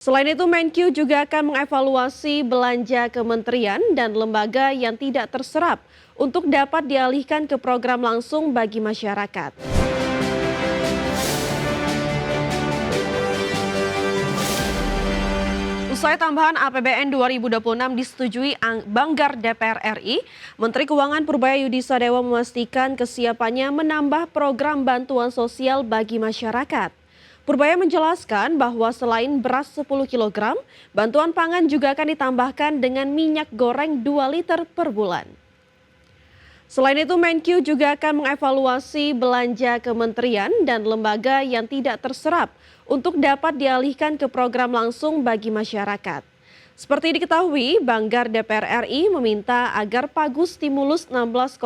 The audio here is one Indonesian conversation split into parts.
Selain itu, Menkyu juga akan mengevaluasi belanja kementerian dan lembaga yang tidak terserap untuk dapat dialihkan ke program langsung bagi masyarakat. Usai tambahan APBN 2026 disetujui Banggar DPR RI, Menteri Keuangan Purbaya Sadewa memastikan kesiapannya menambah program bantuan sosial bagi masyarakat. Purbaya menjelaskan bahwa selain beras 10 kg, bantuan pangan juga akan ditambahkan dengan minyak goreng 2 liter per bulan. Selain itu, Menkyu juga akan mengevaluasi belanja kementerian dan lembaga yang tidak terserap untuk dapat dialihkan ke program langsung bagi masyarakat. Seperti diketahui, Banggar DPR RI meminta agar pagu stimulus 16,23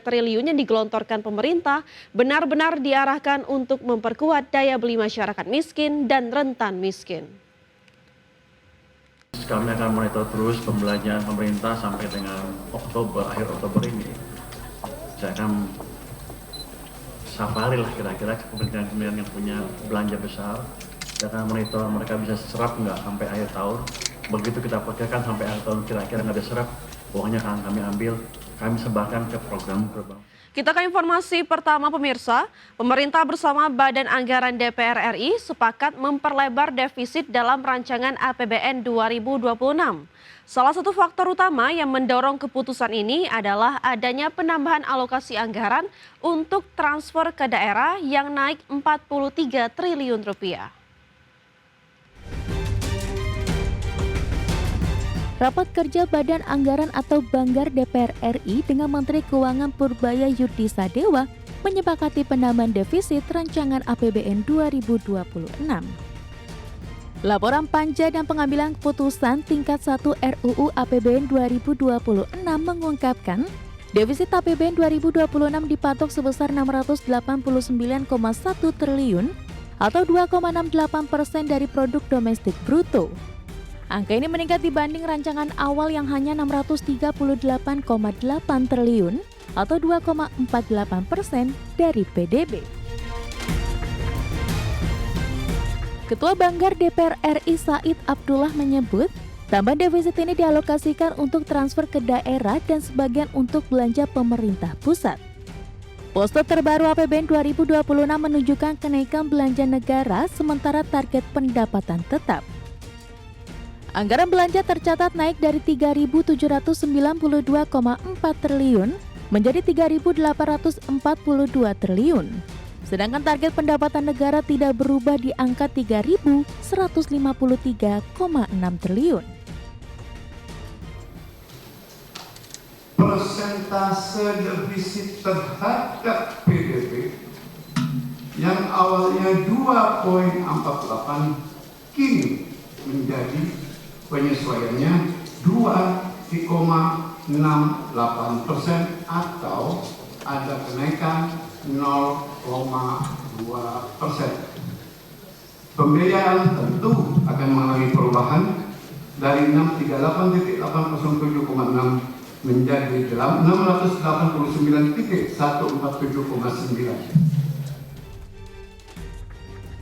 triliun yang digelontorkan pemerintah benar-benar diarahkan untuk memperkuat daya beli masyarakat miskin dan rentan miskin. Kami akan monitor terus pembelanjaan pemerintah sampai dengan akhir Oktober ini. Saya akan safari lah kira-kira ke kementerian yang punya belanja besar. Kita akan monitor mereka bisa serap nggak sampai akhir tahun. Begitu kita perkirakan sampai akhir tahun kira-kira nggak bisa serap, uangnya akan kami ambil, kami sebarkan ke program. Kita ke informasi pertama pemirsa, pemerintah bersama Badan Anggaran DPR RI sepakat memperlebar defisit dalam rancangan APBN 2026. Salah satu faktor utama yang mendorong keputusan ini adalah adanya penambahan alokasi anggaran untuk transfer ke daerah yang naik 43 triliun rupiah. Rapat kerja Badan Anggaran atau Banggar DPR RI dengan Menteri Keuangan Purbaya Sadewa menyepakati penambahan defisit rancangan APBN 2026. Laporan panja dan pengambilan keputusan tingkat 1 RUU APBN 2026 mengungkapkan defisit APBN 2026 dipatok sebesar 689,1 triliun atau 2,68% dari produk domestik bruto. Angka ini meningkat dibanding rancangan awal yang hanya 638,8 triliun atau 2,48% dari PDB. Ketua Banggar DPR RI Said Abdullah menyebut, tambahan defisit ini dialokasikan untuk transfer ke daerah dan sebagian untuk belanja pemerintah pusat. Poster terbaru APBN 2026 menunjukkan kenaikan belanja negara sementara target pendapatan tetap. Anggaran belanja tercatat naik dari 3.792,4 triliun menjadi 3.842 triliun. Sedangkan target pendapatan negara tidak berubah di angka 3.153,6 triliun. Persentase defisit terhadap PDB yang awalnya 2,48 kini menjadi penyesuaiannya 2,68% atau ada kenaikan 0,2%. Pembiayaan tentu akan mengalami perubahan dari 638.807,6 menjadi 689.147,9.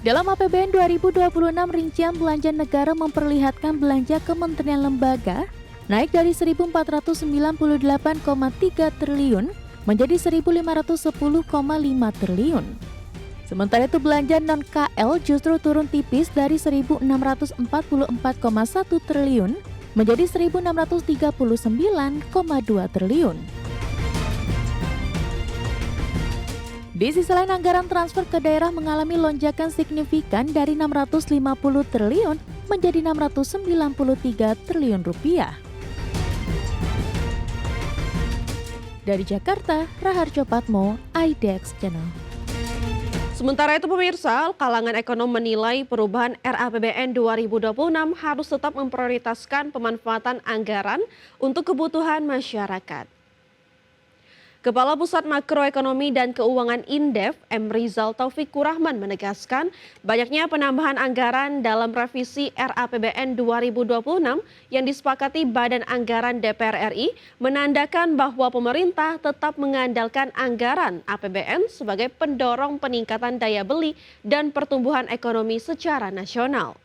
Dalam APBN 2026, rincian belanja negara memperlihatkan belanja kementerian lembaga naik dari 1.498,3 triliun menjadi 1.510,5 triliun. Sementara itu belanja non-KL justru turun tipis dari 1.644,1 triliun menjadi 1.639,2 triliun. Di sisi lain, anggaran transfer ke daerah mengalami lonjakan signifikan dari 650 triliun menjadi 693 triliun rupiah. Dari Jakarta, Raharjo Patmo, IDX Channel. Sementara itu pemirsa, kalangan ekonom menilai perubahan RAPBN 2026 harus tetap memprioritaskan pemanfaatan anggaran untuk kebutuhan masyarakat. Kepala Pusat Makroekonomi dan Keuangan Indef, M. Rizal Taufikur Rahman menegaskan banyaknya penambahan anggaran dalam revisi RAPBN 2026 yang disepakati Badan Anggaran DPR RI menandakan bahwa pemerintah tetap mengandalkan anggaran APBN sebagai pendorong peningkatan daya beli dan pertumbuhan ekonomi secara nasional.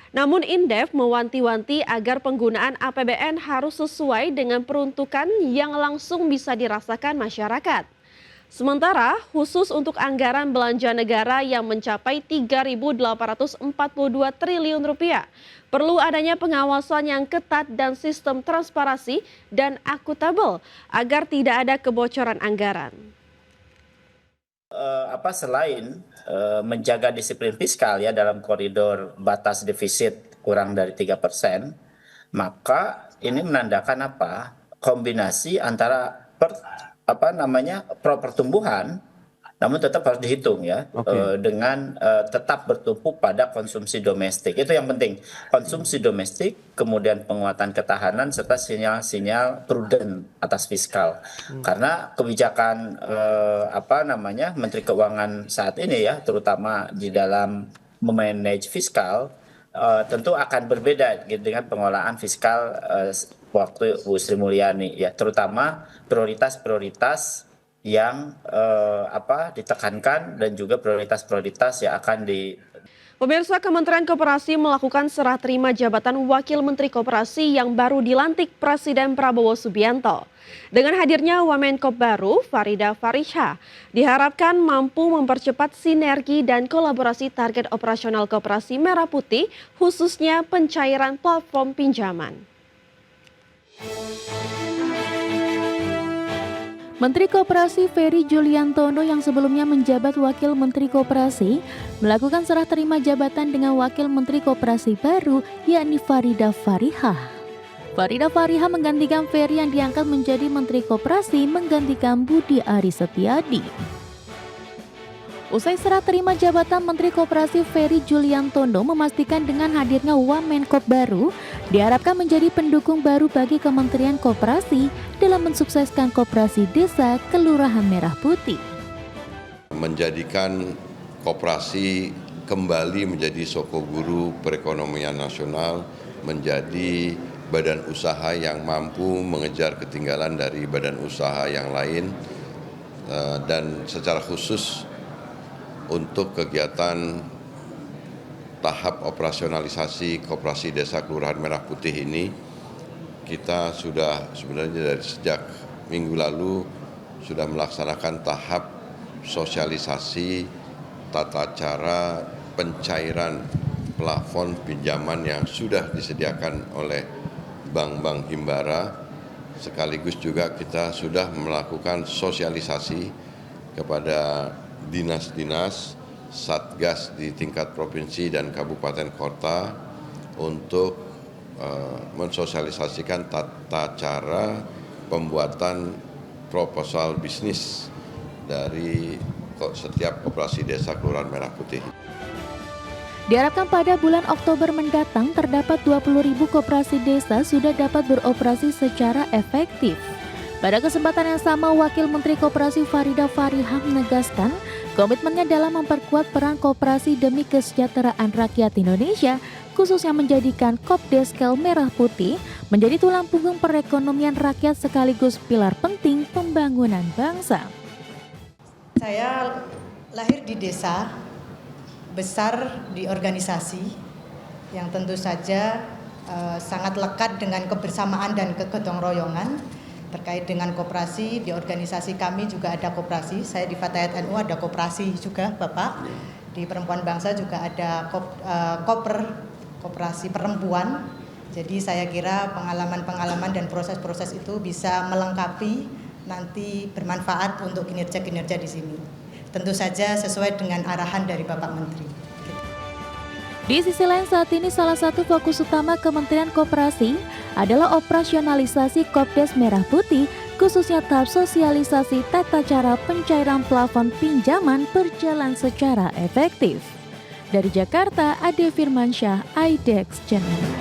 Namun Indef mewanti-wanti agar penggunaan APBN harus sesuai dengan peruntukan yang langsung bisa dirasakan masyarakat. Sementara khusus untuk anggaran belanja negara yang mencapai 3.842 triliun rupiah, perlu adanya pengawasan yang ketat dan sistem transparansi dan akuntabel agar tidak ada kebocoran anggaran. Selain menjaga disiplin fiskal ya dalam koridor batas defisit kurang dari 3%, maka ini menandakan kombinasi antara pro pertumbuhan, namun tetap harus dihitung ya, dengan tetap bertumpu pada konsumsi domestik. Itu yang penting, konsumsi domestik, kemudian penguatan ketahanan serta sinyal-sinyal prudent atas fiskal. Karena kebijakan Menteri Keuangan saat ini ya, terutama di dalam memanage fiskal, tentu akan berbeda dengan pengelolaan fiskal waktu Bu Sri Mulyani ya, terutama prioritas-prioritas yang ditekankan dan juga prioritas-prioritas yang akan Pemirsa, Kementerian Koperasi melakukan serah terima jabatan Wakil Menteri Koperasi yang baru dilantik Presiden Prabowo Subianto. Dengan hadirnya Wamenkop baru, Farida Farisha, diharapkan mampu mempercepat sinergi dan kolaborasi target operasional Koperasi Merah Putih, khususnya pencairan platform pinjaman. Menteri Koperasi Ferry Juliantono yang sebelumnya menjabat Wakil Menteri Koperasi melakukan serah terima jabatan dengan Wakil Menteri Koperasi baru, yakni Farida Farisha. Farida Farisha menggantikan Ferry yang diangkat menjadi Menteri Koperasi menggantikan Budi Aris Setiadi. Usai serah terima jabatan Menteri Koperasi Ferry Juliantono memastikan dengan hadirnya Wamenkop baru diharapkan menjadi pendukung baru bagi Kementerian Koperasi dalam mensukseskan Koperasi Desa Kelurahan Merah Putih. Menjadikan koperasi kembali menjadi sokoguru perekonomian nasional, menjadi badan usaha yang mampu mengejar ketinggalan dari badan usaha yang lain, dan secara khusus untuk kegiatan tahap operasionalisasi Koperasi Desa Kelurahan Merah Putih ini, kita sudah sebenarnya dari sejak minggu lalu sudah melaksanakan tahap sosialisasi tata cara pencairan plafon pinjaman yang sudah disediakan oleh bank-bank himbara. Sekaligus juga kita sudah melakukan sosialisasi kepada dinas-dinas, satgas di tingkat provinsi dan kabupaten kota untuk mensosialisasikan tata cara pembuatan proposal bisnis dari setiap Koperasi Desa Kelurahan Merah Putih. Diharapkan pada bulan Oktober mendatang terdapat 20.000 koperasi desa sudah dapat beroperasi secara efektif. Pada kesempatan yang sama, Wakil Menteri Koperasi Farida Farisha menegaskan komitmennya dalam memperkuat peran koperasi demi kesejahteraan rakyat Indonesia, khususnya menjadikan Kopdeskel Merah Putih menjadi tulang punggung perekonomian rakyat sekaligus pilar penting pembangunan bangsa. Saya lahir di desa, besar di organisasi yang tentu saja sangat lekat dengan kebersamaan dan kegotong royongan. Terkait dengan koperasi, di organisasi kami juga ada koperasi. Saya di Fatayat NU ada koperasi juga, Bapak. Di Perempuan Bangsa juga ada koperasi perempuan. Jadi saya kira pengalaman-pengalaman dan proses-proses itu bisa melengkapi, nanti bermanfaat untuk kinerja-kinerja di sini. Tentu saja sesuai dengan arahan dari Bapak Menteri. Di sisi lain, saat ini salah satu fokus utama Kementerian Koperasi adalah operasionalisasi Kopdes Merah Putih, khususnya tahap sosialisasi tata cara pencairan plafon pinjaman berjalan secara efektif. Dari Jakarta, Ade Firmansyah, IDEX Channel.